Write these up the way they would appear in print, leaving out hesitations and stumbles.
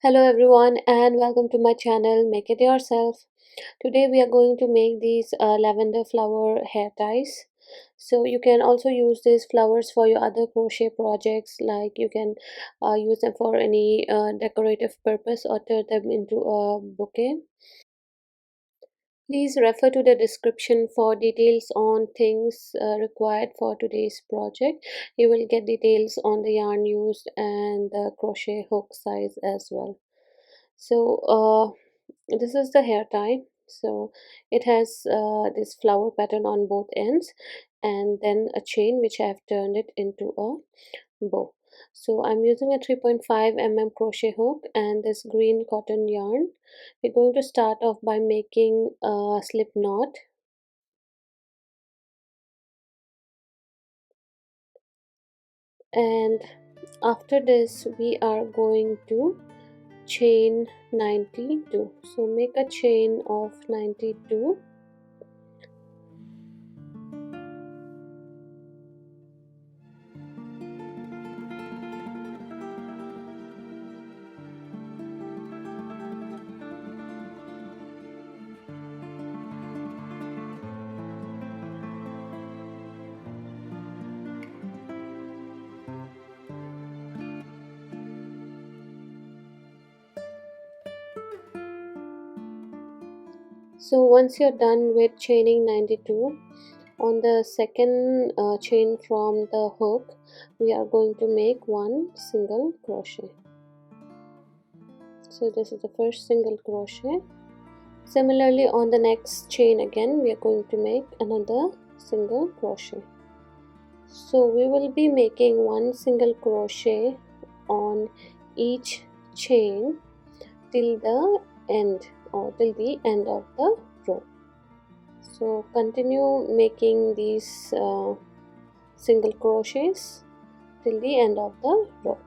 Hello everyone and welcome to my channel Make It Yourself. Today we are going to make these lavender flower hair ties. So you can also use these flowers for your other crochet projects, like you can use them for any decorative purpose or turn them into a bouquet. Please refer to the description for details on things required for today's project. You will get details on the yarn used and the crochet hook size as well. So this is the hair tie. So it has this flower pattern on both ends and then a chain which I have turned it into a bow. So I'm using a 3.5 mm crochet hook and this green cotton yarn. We're going to start off by making a slip knot, and after this we are going to chain 92. So make a chain of 92. So once you're done with chaining 92, on the second chain from the hook, we are going to make one single crochet. So this is the first single crochet. Similarly, on the next chain again, we are going to make another single crochet. So we will be making one single crochet on each chain till the end, or till the end of the row. So continue making these single crochets till the end of the row.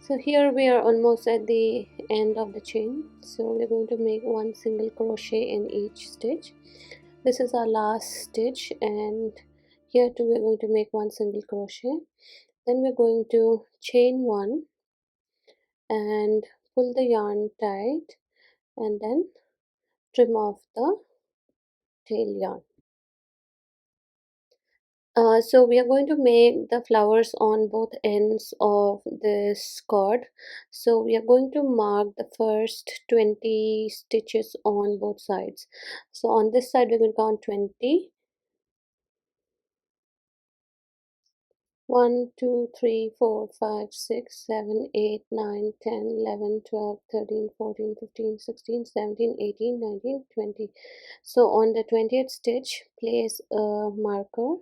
So here we are almost at the end of the chain. So we're going to make one single crochet in each stitch. This is our last stitch, and here too we're going to make one single crochet. Then we're going to chain one and pull the yarn tight and then trim off the tail yarn. So we are going to make the flowers on both ends of this cord. So we are going to mark the first 20 stitches on both sides. So on this side we're going to count 20. 1, 2, 3, 4, 5, 6, 7, 8, 9, 10, 11, 12, 13, 14, 15, 16, 17, 18, 19, 20. So on the 20th stitch, place a marker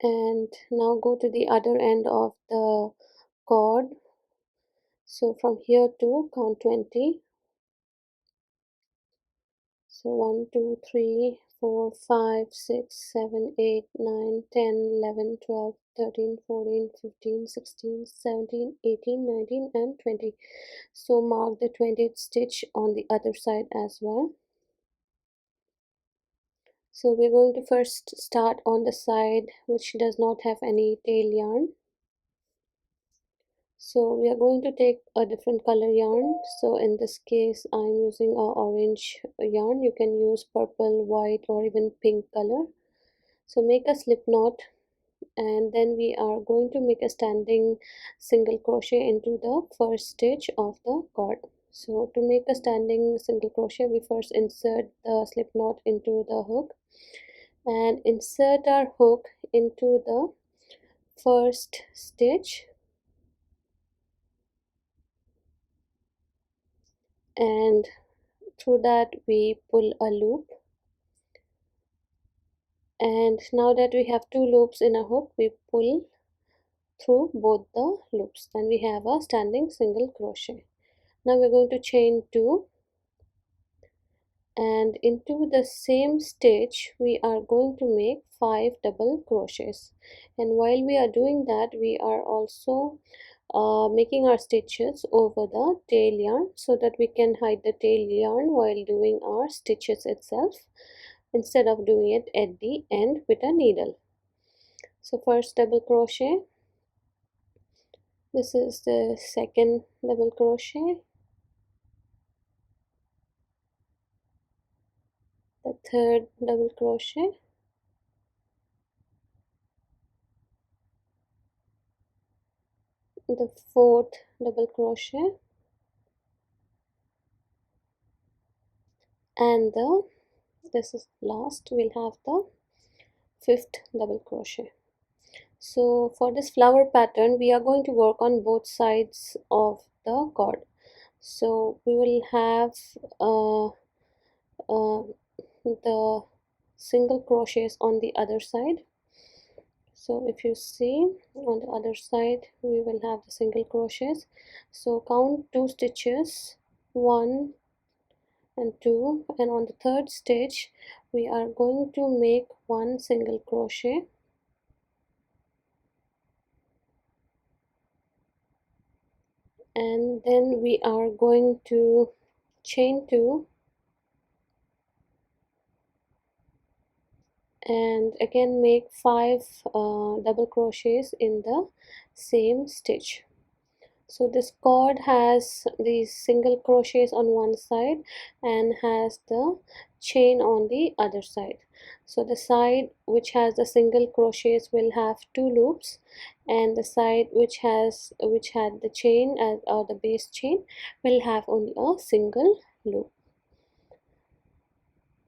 and now go to the other end of the cord. So from here to count 20. So 1, 2, 3, 4, 5, 6, 7, 8, 9, 10, 11, 12, 13, 14, 15, 16, 17, 18, 19 and 20. So mark the 20th stitch on the other side as well. So we're going to first start on the side which does not have any tail yarn. So we are going to take a different color yarn. So in this case I'm using a orange yarn. You can use purple, white or even pink color. So make a slip knot and then we are going to make a standing single crochet into the first stitch of the cord. So to make a standing single crochet, we first insert the slip knot into the hook and insert our hook into the first stitch, and through that we pull a loop, And now that we have two loops in a hook, we pull through both the loops, then we have a standing single crochet. Now we're going to chain 2, and into the same stitch we are going to make 5 double crochets. And while we are doing that, we are also making our stitches over the tail yarn so that we can hide the tail yarn while doing our stitches itself, instead of doing it at the end with a needle. So first double crochet, this is the second double crochet, the third double crochet, the fourth double crochet, and this is last, we'll have the fifth double crochet. So for this flower pattern we are going to work on both sides of the cord. So we will have the single crochets on the other side. So if you see, on the other side we will have the single crochets. So count 2 stitches, 1 and 2, and on the third stitch we are going to make 1 single crochet, and then we are going to chain 2 and again make 5 double crochets in the same stitch. So this cord has these single crochets on one side and has the chain on the other side. So the side which has the single crochets will have 2 loops, and the side which had the chain as or the base chain will have only a single loop.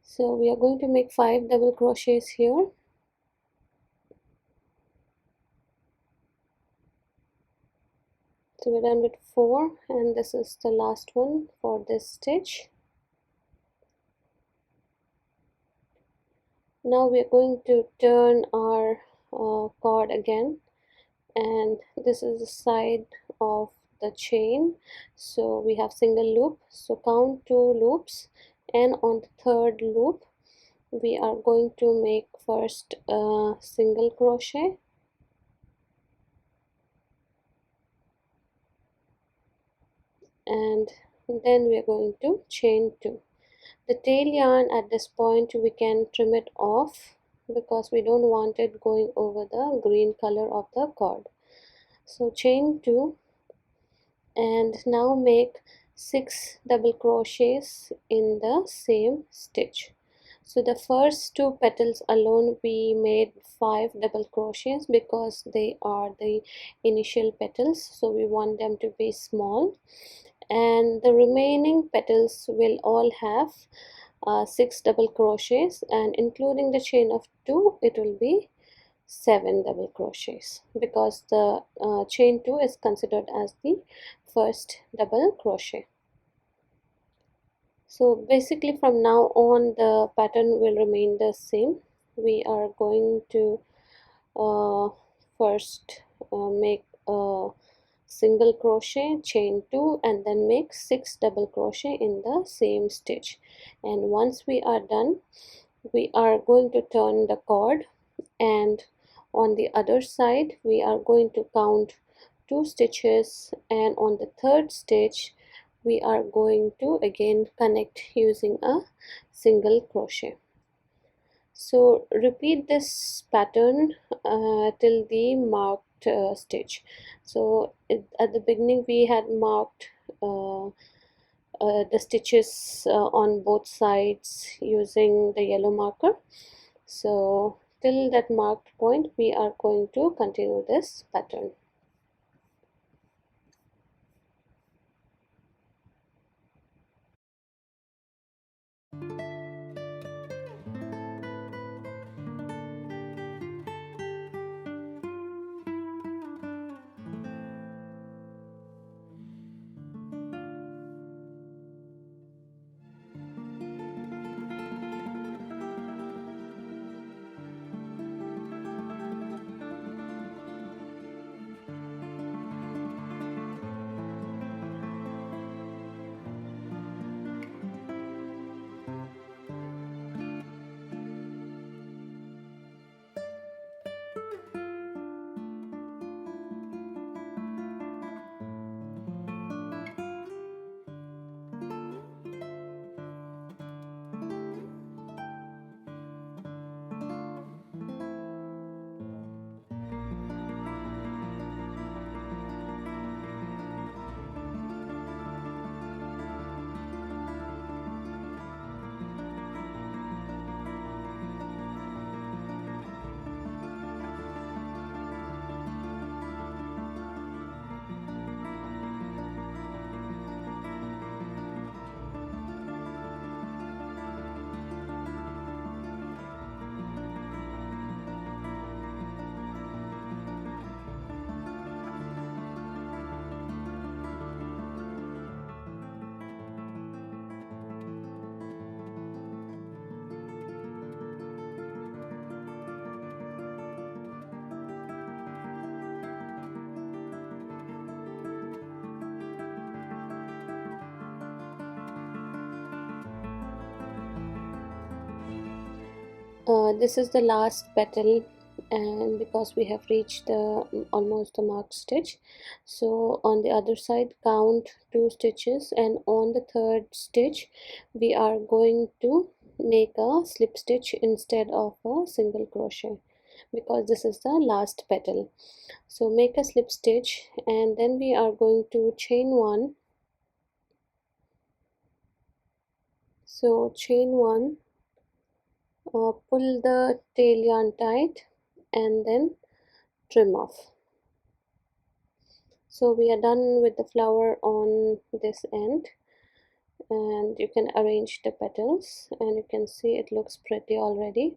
So we are going to make 5 double crochets here. So we're done with 4, and this is the last one for this stitch. Now we are going to turn our cord again, and this is the side of the chain. So we have single loop, so count 2 loops, and on the third loop we are going to make first a single crochet, and then we are going to chain 2. The tail yarn at this point we can trim it off because we don't want it going over the green color of the cord. So chain 2 and now make 6 double crochets in the same stitch. So the first 2 petals alone we made 5 double crochets because they are the initial petals, so we want them to be small, and the remaining petals will all have 6 double crochets, and including the chain of 2 it will be 7 double crochets because the chain 2 is considered as the first double crochet. So basically from now on the pattern will remain the same. We are going to first make a single crochet, chain 2, and then make 6 double crochet in the same stitch. And once we are done, we are going to turn the cord, and on the other side we are going to count 2 stitches, and on the third stitch we are going to again connect using a single crochet. So repeat this pattern till the marked stitch. So at the beginning we had marked the stitches on both sides using the yellow marker. So till that marked point we are going to continue this pattern. This is the last petal, and because we have reached the almost the marked stitch, so on the other side count 2 stitches, and on the third stitch we are going to make a slip stitch instead of a single crochet, because this is the last petal. So make a slip stitch, and then we are going to chain one. So chain one, pull the tail yarn tight, and then trim off. So we are done with the flower on this end, and you can arrange the petals, and you can see it looks pretty already.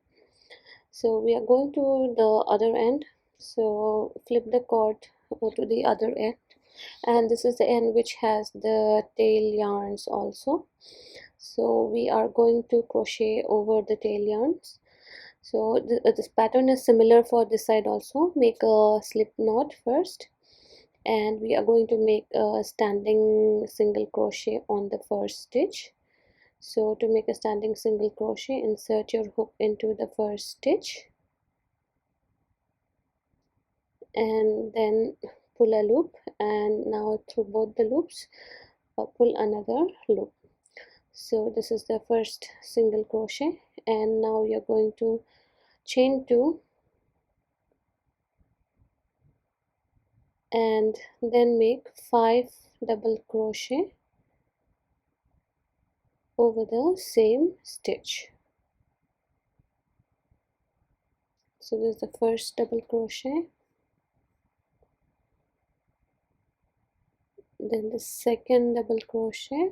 So we are going to the other end, so flip the cord to the other end, and this is the end which has the tail yarns also. So we are going to crochet over the tail yarns. So this pattern is similar for this side also. Make a slip knot first, and we are going to make a standing single crochet on the first stitch. So to make a standing single crochet, insert your hook into the first stitch, and then pull a loop, and now through both the loops pull another loop. So this is the first single crochet, and now you're going to chain 2 and then make 5 double crochet over the same stitch. So this is the first double crochet, then the second double crochet.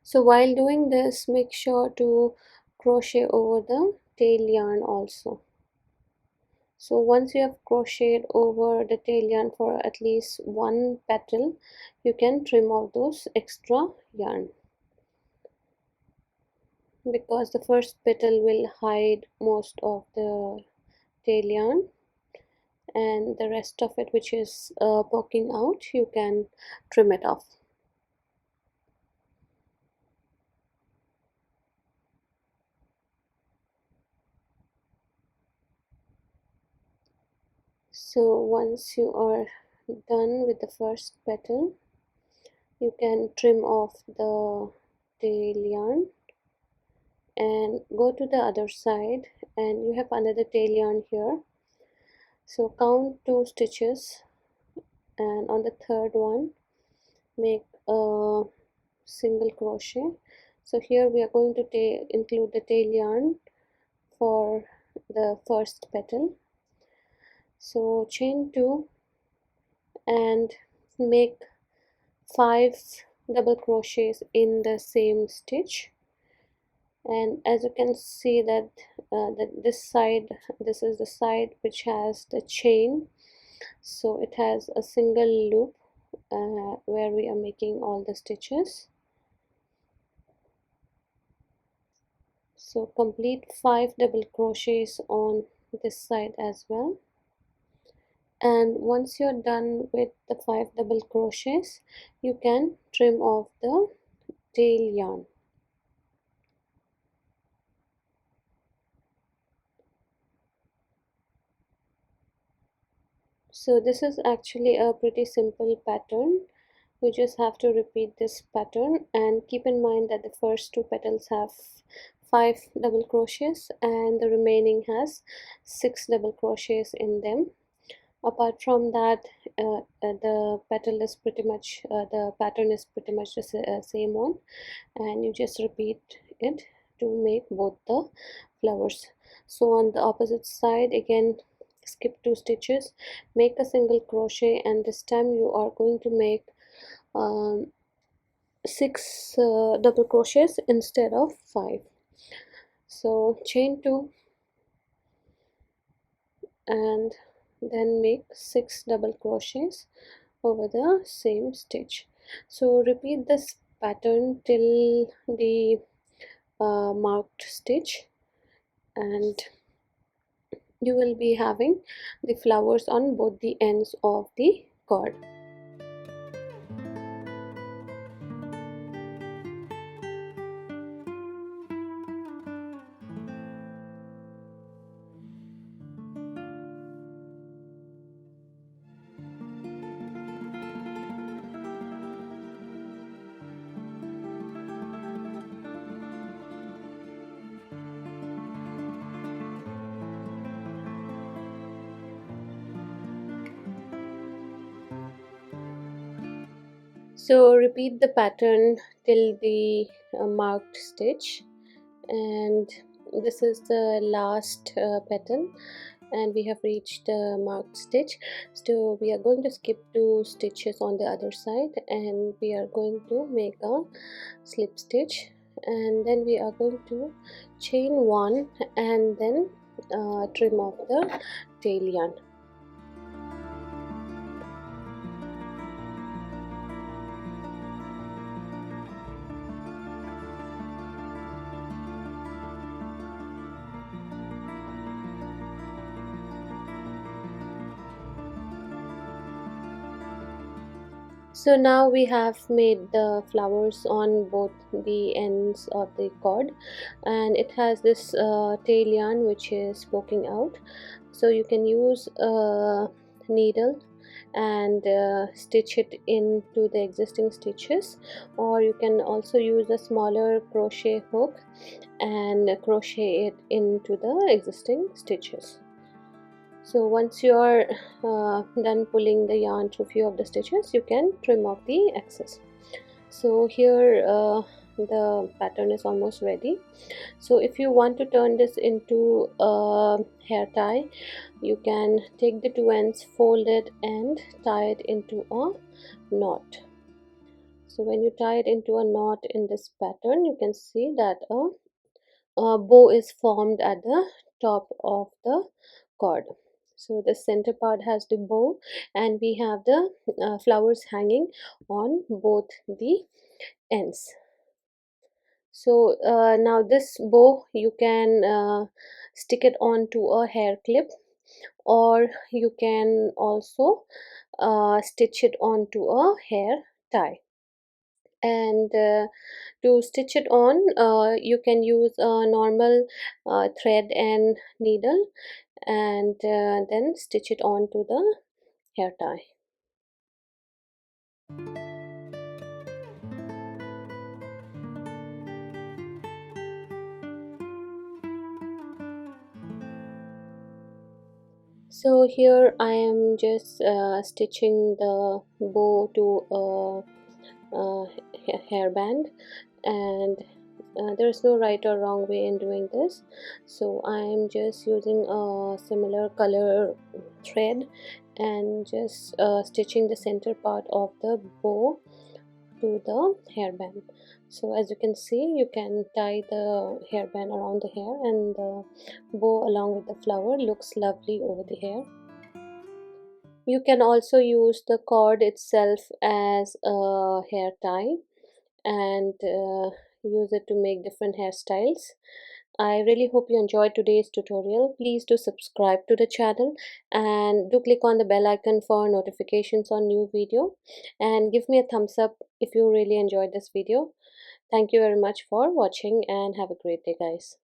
So while doing this, make sure to crochet over the tail yarn also. So once you have crocheted over the tail yarn for at least one petal, you can trim off those extra yarn, because the first petal will hide most of the tail yarn, and the rest of it which is poking out, you can trim it off. So once you are done with the first petal, you can trim off the tail yarn and go to the other side, and you have another tail yarn here. So count 2 stitches, and on the third one make a single crochet. So here we are going to include the tail yarn for the first petal. So chain 2 and make 5 double crochets in the same stitch, and as you can see that this is the side which has the chain, so it has a single loop where we are making all the stitches. So complete 5 double crochets on this side as well, and once you're done with the 5 double crochets, you can trim off the tail yarn. So this is actually a pretty simple pattern. You just have to repeat this pattern, and keep in mind that the first 2 petals have 5 double crochets and the remaining has 6 double crochets in them. Apart from that, the petal is pretty much the pattern is pretty much the same one, and you just repeat it to make both the flowers. So on the opposite side, again skip 2 stitches, make a single crochet, and this time you are going to make 6 double crochets instead of 5. So chain 2 and then make 6 double crochets over the same stitch. So repeat this pattern till the marked stitch, and you will be having the flowers on both the ends of the cord. So repeat the pattern till the marked stitch, and this is the last petal, and we have reached the marked stitch. So we are going to skip 2 stitches on the other side, and we are going to make a slip stitch, and then we are going to chain one and then trim off the tail yarn. So now we have made the flowers on both the ends of the cord, and it has this tail yarn which is poking out. So you can use a needle and stitch it into the existing stitches, or you can also use a smaller crochet hook and crochet it into the existing stitches. So once you are done pulling the yarn through few of the stitches, you can trim off the excess. So here the pattern is almost ready. So if you want to turn this into a hair tie, you can take the 2 ends, fold it and tie it into a knot. So when you tie it into a knot in this pattern, you can see that a bow is formed at the top of the cord. So the center part has the bow, and we have the flowers hanging on both the ends. So now this bow, you can stick it onto a hair clip, or you can also stitch it onto a hair tie. And to stitch it on, you can use a normal thread and needle, and then stitch it onto the hair tie. So here I am just stitching the bow to a hairband, and there is no right or wrong way in doing this. So I am just using a similar color thread and just stitching the center part of the bow to the hairband. So as you can see, you can tie the hairband around the hair, and the bow along with the flower looks lovely over the hair. You can also use the cord itself as a hair tie, and use it to make different hairstyles. I really hope you enjoyed today's tutorial. Please do subscribe to the channel, and do click on the bell icon for notifications on new video, and give me a thumbs up if you really enjoyed this video. Thank you very much for watching, and have a great day, guys.